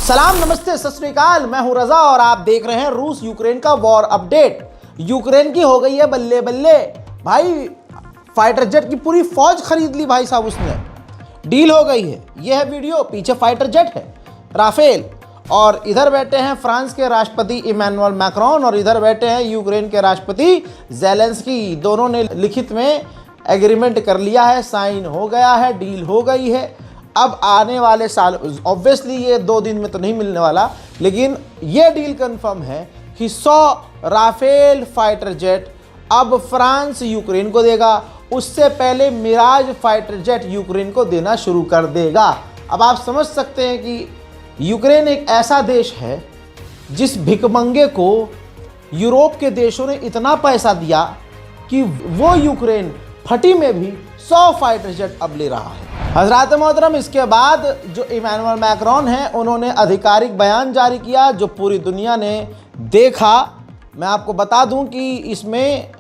सलाम, नमस्ते, सत श्री अकाल। मैं हूं रजा और आप देख रहे हैं रूस यूक्रेन का वॉर अपडेट। यूक्रेन की हो गई है बल्ले बल्ले भाई, फाइटर जेट की पूरी फौज खरीद ली भाई साहब उसने, डील हो गई है। यह है वीडियो, पीछे फाइटर जेट है राफेल, और इधर बैठे हैं फ्रांस के राष्ट्रपति इमैनुअल मैक्रोन और इधर बैठे हैं यूक्रेन के राष्ट्रपति ज़ेलेंस्की। दोनों ने लिखित में एग्रीमेंट कर लिया है, साइन हो गया है, डील हो गई है। अब आने वाले साल, ऑब्वियसली ये 2 दिन में तो नहीं मिलने वाला, लेकिन ये डील कंफर्म है कि 100 राफेल फाइटर जेट अब फ्रांस यूक्रेन को देगा। उससे पहले मिराज फाइटर जेट यूक्रेन को देना शुरू कर देगा। अब आप समझ सकते हैं कि यूक्रेन एक ऐसा देश है जिस भिखमंगे को यूरोप के देशों ने इतना पैसा दिया कि वो यूक्रेन फटी में भी 100 फाइटर जेट अब ले रहा है। हजरात मोहतरम, इसके बाद जो इमैनुअल मैक्रोन हैं उन्होंने आधिकारिक बयान जारी किया जो पूरी दुनिया ने देखा। मैं आपको बता दूं कि इसमें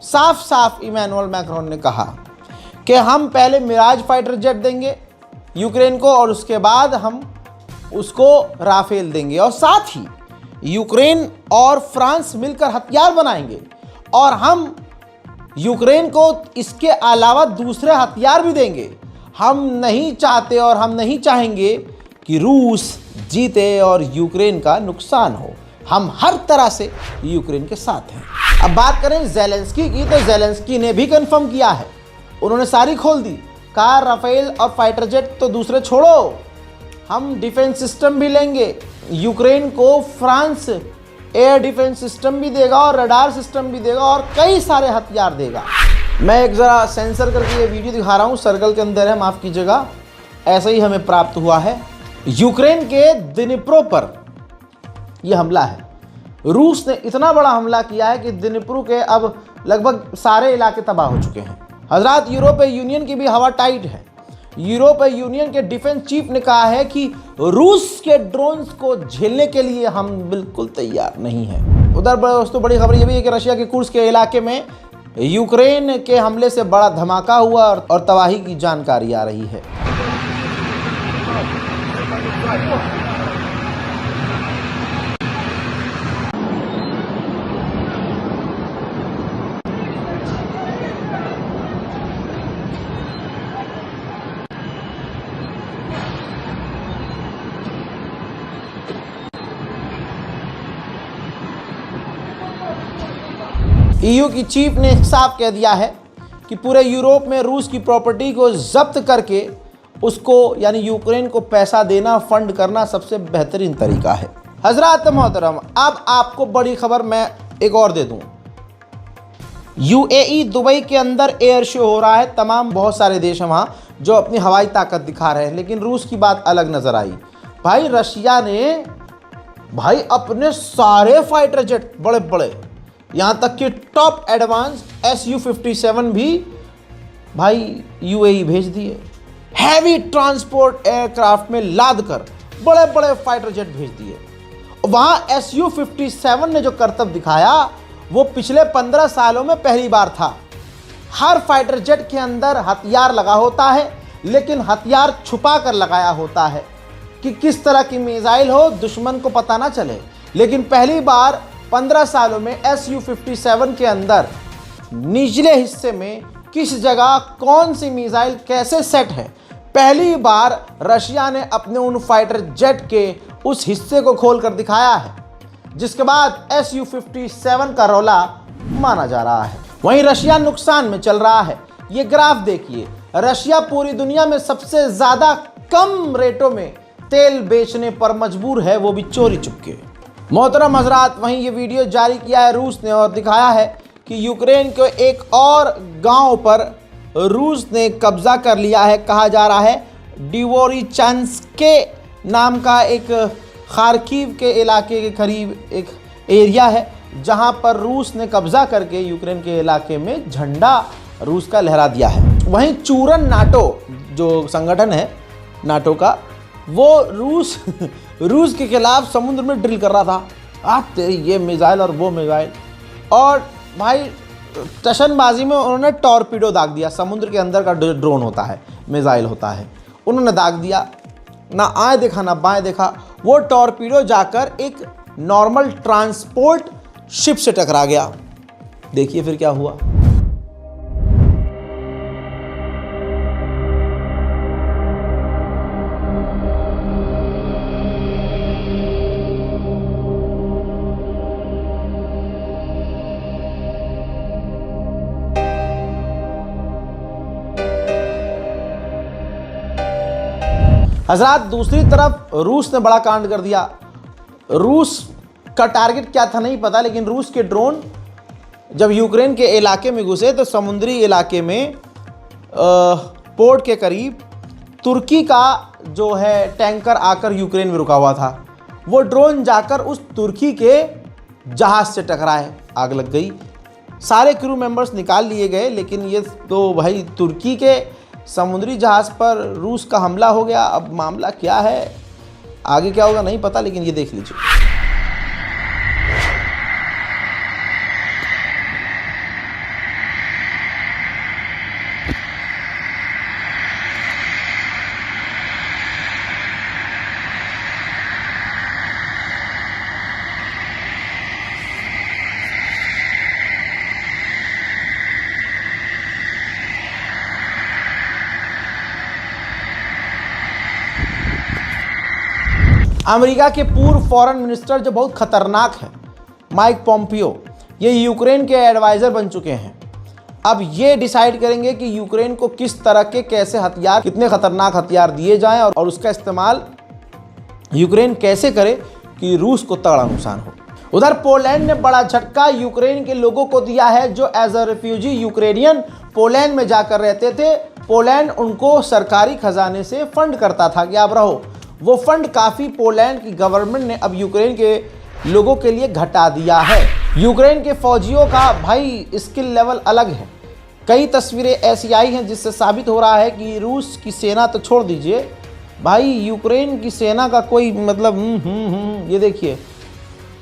साफ साफ इमैनुअल मैक्रोन ने कहा कि हम पहले मिराज फाइटर जेट देंगे यूक्रेन को और उसके बाद हम उसको राफेल देंगे, और साथ ही यूक्रेन और फ्रांस मिलकर हथियार बनाएंगे और हम यूक्रेन को इसके अलावा दूसरे हथियार भी देंगे। हम नहीं चाहते और हम नहीं चाहेंगे कि रूस जीते और यूक्रेन का नुकसान हो। हम हर तरह से यूक्रेन के साथ हैं। अब बात करें ज़ेलेंस्की की, तो ज़ेलेंस्की ने भी कंफर्म किया है, उन्होंने सारी खोल दी। कहा राफेल और फाइटर जेट तो दूसरे छोड़ो, हम डिफेंस सिस्टम भी लेंगे। यूक्रेन को फ्रांस एयर डिफेंस सिस्टम भी देगा और रडार सिस्टम भी देगा और कई सारे हथियार देगा। मैं एक ज़रा सेंसर करके ये वीडियो दिखा रहा हूँ, सर्कल के अंदर है, माफ़ कीजिएगा। ऐसा ही हमें प्राप्त हुआ है। यूक्रेन के दिनिप्रो पर यह हमला है। रूस ने इतना बड़ा हमला किया है कि दिनिप्रो के अब लगभग सारे इलाके तबाह हो चुके हैं। हजरात, यूरोपीय यूनियन की भी हवा टाइट है। यूरोपीय यूनियन के डिफेंस चीफ ने कहा है कि रूस के ड्रोन्स को झेलने के लिए हम बिल्कुल तैयार नहीं हैं। उधर दोस्तों बड़ी खबर यह भी है कि रशिया के कुर्स्क के इलाके में यूक्रेन के हमले से बड़ा धमाका हुआ और तबाही की जानकारी आ रही है। ईयू की चीफ ने साफ कह दिया है कि पूरे यूरोप में रूस की प्रॉपर्टी को जब्त करके उसको यानी यूक्रेन को पैसा देना, फंड करना सबसे बेहतरीन तरीका है। हजरात मोहतरम, अब आपको बड़ी खबर मैं एक और दे दूं। यूएई दुबई के अंदर एयर शो हो रहा है। तमाम बहुत सारे देश हैं वहाँ जो अपनी हवाई ताकत दिखा रहे हैं, लेकिन रूस की बात अलग नज़र आई। भाई रशिया ने भाई अपने सारे फाइटर जेट बड़े बड़े, यहाँ तक कि टॉप एडवांस Su-57 भी भाई यूएई भेज दिए। हैवी ट्रांसपोर्ट एयरक्राफ्ट में लाद कर बड़े बड़े फाइटर जेट भेज दिए। वहाँ Su-57 ने जो करतब दिखाया वो पिछले 15 सालों में पहली बार था। हर फाइटर जेट के अंदर हथियार लगा होता है, लेकिन हथियार छुपा कर लगाया होता है कि किस तरह की मिसाइल हो दुश्मन को पता ना चले। लेकिन पहली बार 15 सालों में Su-57 के अंदर निचले हिस्से में किस जगह कौन सी मिसाइल कैसे सेट है, पहली बार रशिया ने अपने उन फाइटर जेट के उस हिस्से को खोल कर दिखाया है, जिसके बाद Su-57 का रौला माना जा रहा है। वहीं रशिया नुकसान में चल रहा है। ये ग्राफ देखिए, रशिया पूरी दुनिया में सबसे ज़्यादा कम रेटों में तेल बेचने पर मजबूर है, वो भी चोरी चुपके। मोहतरम हजरात, वहीं ये वीडियो जारी किया है रूस ने और दिखाया है कि यूक्रेन के एक और गांव पर रूस ने कब्जा कर लिया है। कहा जा रहा है डिवोरिचान्स्के नाम का एक खार्किव के इलाके के करीब एक एरिया है, जहां पर रूस ने कब्जा करके यूक्रेन के इलाके में झंडा रूस का लहरा दिया है। वहीं चूरन नाटो जो संगठन है नाटो का, वो रूस के खिलाफ समुद्र में ड्रिल कर रहा था। तेरी ये मिसाइल और वो मिसाइल, और भाई टशनबाजी में उन्होंने टॉर्पीडो दाग दिया। समुद्र के अंदर का ड्रोन होता है, मिसाइल होता है, उन्होंने दाग दिया। ना आए देखा ना बाएं देखा, वो टॉर्पीडो जाकर एक नॉर्मल ट्रांसपोर्ट शिप से टकरा गया। देखिए फिर क्या हुआ। हजरात, दूसरी तरफ रूस ने बड़ा कांड कर दिया। रूस का टारगेट क्या था नहीं पता, लेकिन रूस के ड्रोन जब यूक्रेन के इलाके में घुसे तो समुद्री इलाके में पोर्ट के करीब तुर्की का जो है टैंकर आकर यूक्रेन में रुका हुआ था। वो ड्रोन जाकर उस तुर्की के जहाज से टकराए, आग लग गई, सारे क्रू मेंबर्स निकाल लिए गए। लेकिन ये तो भाई तुर्की के समुद्री जहाज पर रूस का हमला हो गया। अब मामला क्या है, आगे क्या होगा नहीं पता, लेकिन ये देख लीजिए। अमेरिका के पूर्व फॉरेन मिनिस्टर जो बहुत खतरनाक है, माइक पॉम्पियो, ये यूक्रेन के एडवाइज़र बन चुके हैं। अब ये डिसाइड करेंगे कि यूक्रेन को किस तरह के कैसे हथियार, कितने खतरनाक हथियार दिए जाएं और उसका इस्तेमाल यूक्रेन कैसे करे कि रूस को तगड़ा नुकसान हो। उधर पोलैंड ने बड़ा झटका यूक्रेन के लोगों को दिया है जो as a refugee Ukrainian Poland में जाकर रहते थे। पोलैंड उनको सरकारी खजाने से फंड करता था कि आप रहो। वो फंड काफ़ी पोलैंड की गवर्नमेंट ने अब यूक्रेन के लोगों के लिए घटा दिया है। यूक्रेन के फौजियों का भाई स्किल लेवल अलग है। कई तस्वीरें ऐसी आई हैं जिससे साबित हो रहा है कि रूस की सेना तो छोड़ दीजिए भाई, यूक्रेन की सेना का कोई मतलब ये देखिए,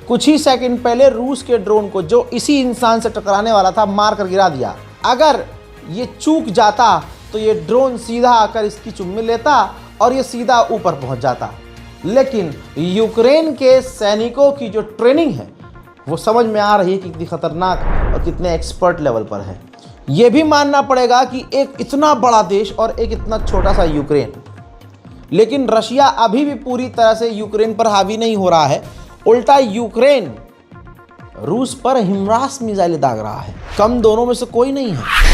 कुछ ही सेकंड पहले रूस के ड्रोन को जो इसी इंसान से टकराने वाला था मार कर गिरा दिया। अगर ये चूक जाता तो ये ड्रोन सीधा आकर इसकी चुम्मी लेता और ये सीधा ऊपर पहुंच जाता। लेकिन यूक्रेन के सैनिकों की जो ट्रेनिंग है वो समझ में आ रही है कि कितनी खतरनाक और कितने एक्सपर्ट लेवल पर है। ये भी मानना पड़ेगा कि एक इतना बड़ा देश और एक इतना छोटा सा यूक्रेन, लेकिन रशिया अभी भी पूरी तरह से यूक्रेन पर हावी नहीं हो रहा है। उल्टा यूक्रेन रूस पर हिमरास मिसाइलें दाग रहा है। कम दोनों में से कोई नहीं है।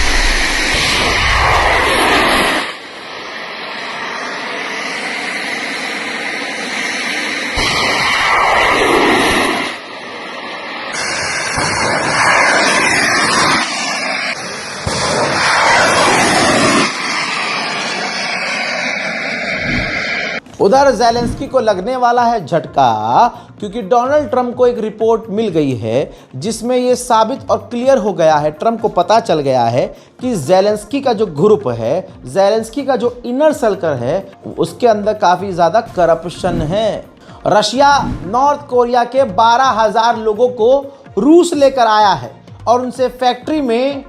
उधर ज़ेलेंस्की को लगने वाला है झटका, क्योंकि डोनाल्ड ट्रंप को एक रिपोर्ट मिल गई है जिसमें यह साबित और क्लियर हो गया है, ट्रंप को पता चल गया है कि ज़ेलेंस्की का जो ग्रुप है, ज़ेलेंस्की का जो इनर सर्कल है, उसके अंदर काफ़ी ज़्यादा करप्शन है। रशिया नॉर्थ कोरिया के 12,000 लोगों को रूस लेकर आया है और उनसे फैक्ट्री में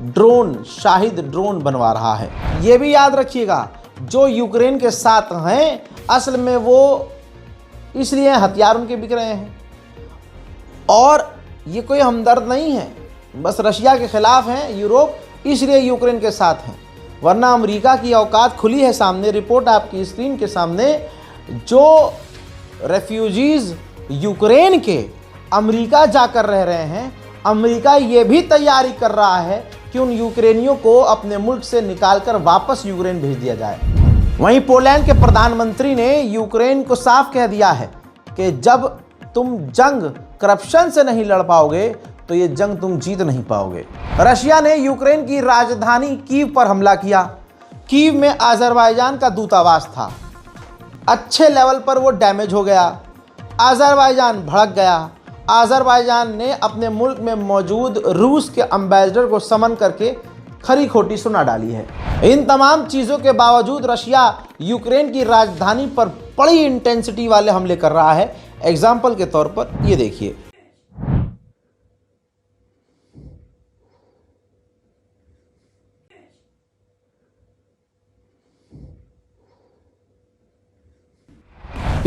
ड्रोन, शाहिद ड्रोन बनवा रहा है। ये भी याद रखिएगा, जो यूक्रेन के साथ हैं असल में वो इसलिए हथियार उनके बिक रहे हैं और ये कोई हमदर्द नहीं है, बस रशिया के खिलाफ हैं यूरोप, इसलिए यूक्रेन के साथ हैं। वरना अमेरिका की औकात खुली है सामने, रिपोर्ट आपकी स्क्रीन के सामने। जो रेफ्यूजीज यूक्रेन के अमेरिका जाकर रह रहे हैं, अमेरिका ये भी तैयारी कर रहा है कि उन यूक्रेनियों को अपने मुल्क से निकालकर वापस यूक्रेन भेज दिया जाए। वहीं पोलैंड के प्रधानमंत्री ने यूक्रेन को साफ कह दिया है कि जब तुम जंग करप्शन से नहीं लड़ पाओगे तो ये जंग तुम जीत नहीं पाओगे। रशिया ने यूक्रेन की राजधानी कीव पर हमला किया। कीव में अजरबैजान का दूतावास था, अच्छे लेवल पर वो डैमेज हो गया। अजरबैजान भड़क गया। अजरबैजान ने अपने मुल्क में मौजूद रूस के एम्बेसडर को समन करके खरी खोटी सुना डाली है। इन तमाम चीज़ों के बावजूद रशिया यूक्रेन की राजधानी पर बड़ी इंटेंसिटी वाले हमले कर रहा है। एग्जाम्पल के तौर पर ये देखिए,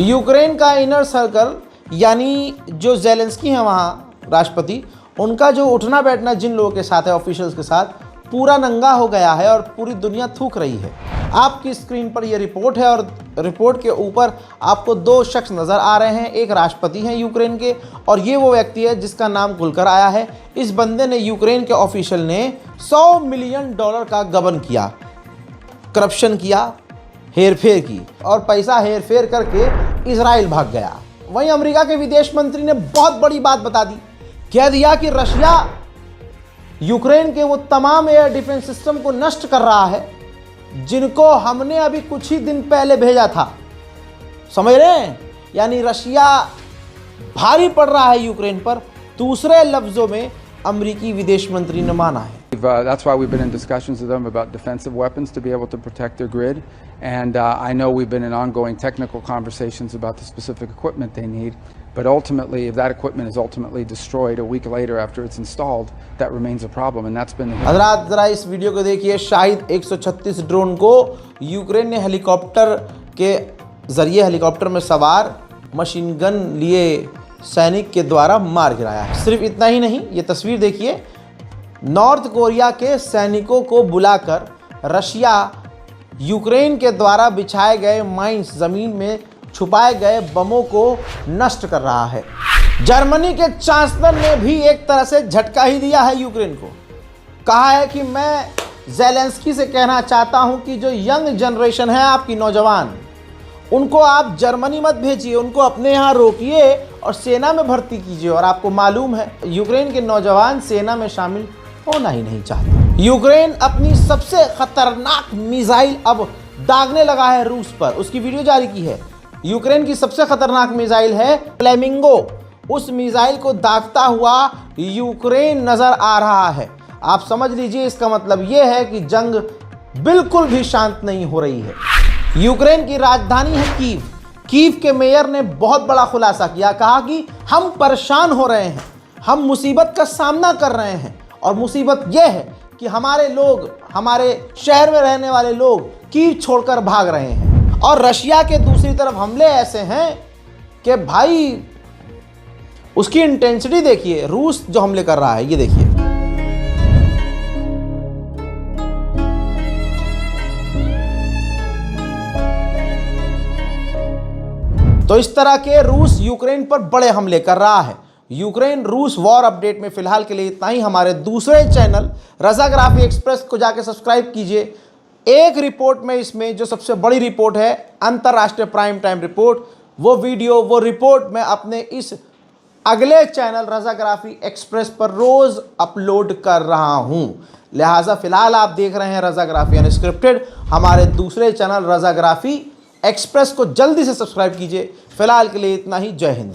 यूक्रेन का इनर सर्कल यानी जो जेलेंस्की है वहाँ राष्ट्रपति, उनका जो उठना बैठना जिन लोगों के साथ है, ऑफिशियल्स के साथ, पूरा नंगा हो गया है और पूरी दुनिया थूक रही है। आपकी स्क्रीन पर यह रिपोर्ट है और रिपोर्ट के ऊपर आपको दो शख्स नज़र आ रहे हैं। एक राष्ट्रपति हैं यूक्रेन के और ये वो व्यक्ति है जिसका नाम खुलकर आया है। इस बंदे ने, यूक्रेन के ऑफिशियल ने $100 मिलियन का गबन किया, करप्शन किया, हेरफेर की और पैसा हेरफेर करके इजराइल भाग गया। वहीं अमेरिका के विदेश मंत्री ने बहुत बड़ी बात बता दी, कह दिया कि रशिया यूक्रेन के वो तमाम एयर डिफेंस सिस्टम को नष्ट कर रहा है जिनको हमने अभी कुछ ही दिन पहले भेजा था। समझ रहे हैं? यानी रशिया भारी पड़ रहा है यूक्रेन पर। दूसरे लफ्जों में अमेरिकी विदेश मंत्री ने माना है। That's why we've been in discussions with them about defensive weapons to be able to protect their grid. And I know we've been in ongoing technical conversations about the specific equipment they need. But ultimately, if that equipment is ultimately destroyed a week later after it's installed, that remains a problem. And that's been the... हज़रात ज़रा इस video को देखिए। Shahid 136 drone को Ukraine ने helicopter के जरिए, helicopter में सवार मशीन गन लिए सैनिक के द्वारा मार गिराया है। सिर्फ इतना ही नहीं, ये तस्वीर देखिए, नॉर्थ कोरिया के सैनिकों को बुलाकर रशिया यूक्रेन के द्वारा बिछाए गए माइंस, ज़मीन में छुपाए गए बमों को नष्ट कर रहा है। जर्मनी के चांसलर ने भी एक तरह से झटका ही दिया है यूक्रेन को। कहा है कि मैं जेलेंस्की से कहना चाहता हूं कि जो यंग जनरेशन है आपकी, नौजवान, उनको आप जर्मनी मत भेजिए, उनको अपने यहाँ रोकिए और सेना में भर्ती कीजिए। और आपको मालूम है यूक्रेन के नौजवान सेना में शामिल होना ही नहीं चाहते। यूक्रेन अपनी सबसे खतरनाक मिसाइल अब दागने लगा है रूस पर। उसकी वीडियो जारी की है। यूक्रेन की सबसे खतरनाक मिसाइल है फ्लेमिंगो। उस मिसाइल को दागता हुआ यूक्रेन नजर आ रहा है। आप समझ लीजिए, इसका मतलब यह है कि जंग बिल्कुल भी शांत नहीं हो रही है। यूक्रेन की राजधानी है कीव। कीव के मेयर ने बहुत बड़ा खुलासा किया, कहा कि हम परेशान हो रहे हैं, हम मुसीबत का सामना कर रहे हैं और मुसीबत यह है कि हमारे लोग, हमारे शहर में रहने वाले लोग कीव छोड़कर भाग रहे हैं। और रशिया के दूसरी तरफ हमले ऐसे हैं कि भाई उसकी इंटेंसिटी देखिए। रूस जो हमले कर रहा है, ये देखिए। तो इस तरह के रूस यूक्रेन पर बड़े हमले कर रहा है। यूक्रेन रूस वॉर अपडेट में फिलहाल के लिए इतना ही। हमारे दूसरे चैनल रजाग्राफी एक्सप्रेस को जाके सब्सक्राइब कीजिए। एक रिपोर्ट में, इसमें जो सबसे बड़ी रिपोर्ट है, अंतर्राष्ट्रीय प्राइम टाइम रिपोर्ट, वो वीडियो, वो रिपोर्ट मैं अपने इस अगले चैनल रजाग्राफी एक्सप्रेस पर रोज अपलोड कर रहा हूं। लिहाजा फिलहाल आप देख रहे हैं रजाग्राफी अनस्क्रिप्टेड। हमारे दूसरे चैनल रजाग्राफी एक्सप्रेस को जल्दी से सब्सक्राइब कीजिए। फिलहाल के लिए इतना ही। जय हिंद।